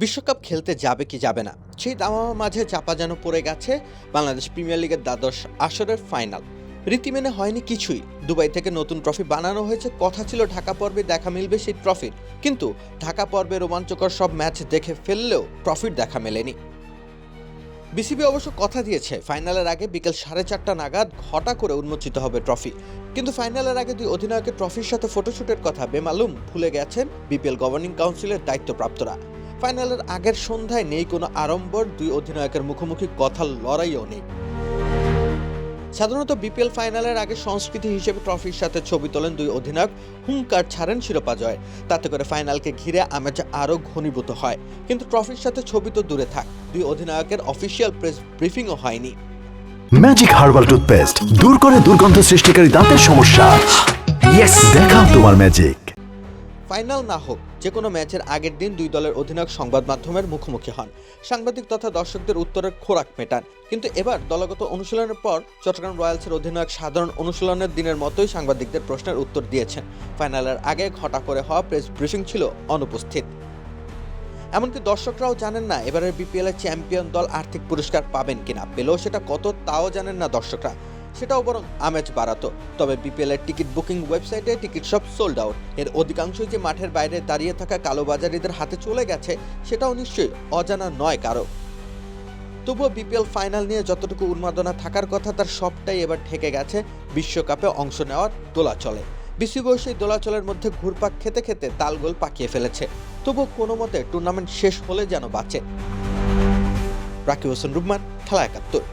বিশ্বকাপ খেলতে যাবে কি যাবে না সেই দামামা মাঝে চাপা যেন পড়ে গেছে বাংলাদেশ প্রিমিয়ার লিগের দ্বাদশ আসরের ফাইনাল। রীতি মেনে হয়নি কিছুই। দুবাই থেকে নতুন ট্রফি বানানো হয়েছে, কথা ছিল ঢাকা পর্বে দেখা মিলবে সেই ট্রফির, কিন্তু ঢাকা পর্বে রোমাঞ্চকর সব ম্যাচ দেখে ফেললেও ট্রফির দেখা মেলেনি। বিসিবি অবশ্য কথা দিয়েছে ফাইনালের আগে বিকেল 4:30 নাগাদ ঘটা করে উন্মোচিত হবে ট্রফি, কিন্তু ফাইনালের আগে দুই অধিনায়কের ট্রফির সাথে ফটোশুটের কথা বেমালুম ভুলে গেছেন বিপিএল গভর্নিং কাউন্সিলের দায়িত্বপ্রাপ্তরা। ফাইনালের আগের সন্ধ্যায় নেই কোনো আড়ম্বর, দুই অধিনায়কের মুখোমুখি কথার লড়াইও নেই। সাধারণত বিপিএল ফাইনালের আগে সংস্কৃতি হিসেবে ট্রফির সাথে ছবি তোলেন দুই অধিনায়ক, হুঙ্কার ছাড়েন শিরোপা জয়, তাতে করে ফাইনালকে ঘিরে আমেজ আরও ঘনীভূত হয়। কিন্তু ট্রফির সাথে ছবি তো দূরে থাক, দুই অধিনায়কের অফিসিয়াল প্রেস ব্রিফিংও হয়নি। ম্যাজিক হার্বাল টুথপেস্ট দূর করে দুর্গন্ধ সৃষ্টিকারী দাঁতের সমস্যা। ইয়েস, দেখাও তোমার ম্যাজিক। ফাইনাল না হোক, যে কোনো ম্যাচের আগের দিন দুই দলের অধিনায়ক সংবাদ মাধ্যমের মুখোমুখি হন, সাংবাদিক তথা দর্শকদের উত্তরের খোরাক মেটান। কিন্তু এবার দলগত অনুশীলনের পর চট্টগ্রাম রয়্যালসের অধিনায়ক সাধারণ অনুশীলনের দিনের মতোই সাংবাদিকদের প্রশ্নের উত্তর দিয়েছেন। ফাইনালের আগে ঘটা করে হওয়া প্রেস ব্রিফিং ছিল অনুপস্থিত। এমনকি দর্শকরাও জানেন না এবারের বিপিএল এর চ্যাম্পিয়ন দল আর্থিক পুরস্কার পাবেন কিনা, পেলেও সেটা কত তাও জানেন না দর্শকরা। সেটাও বরং আমেজ বাড়াতো। তবে বিপিএল এর টিকিট বুকিং ওয়েবসাইটে টিকিট সব সোল্ড আউট। এর অধিকাংশই যে মাঠের বাইরে দাঁড়িয়ে থাকা কালোবাজারিদের হাতে চলে গেছে, সেটাও নিশ্চয়ই অজানা নয় কারো। তবুও বিপিএল ফাইনাল নিয়ে যতটুকু উন্মাদনা থাকার কথা তার সবটাই এবার ঠেকে গেছে বিশ্বকাপে অংশ নেওয়ার দোলাচলে। বিসিবিও সেই দোলাচলের মধ্যে ঘুরপাক খেতে খেতে তালগোল পাকিয়ে ফেলেছে। তবুও কোনো মতে টুর্নামেন্ট শেষ হলে যেন বাঁচে। রাকিব হোসেন রুম্মান, খেলা ৭১।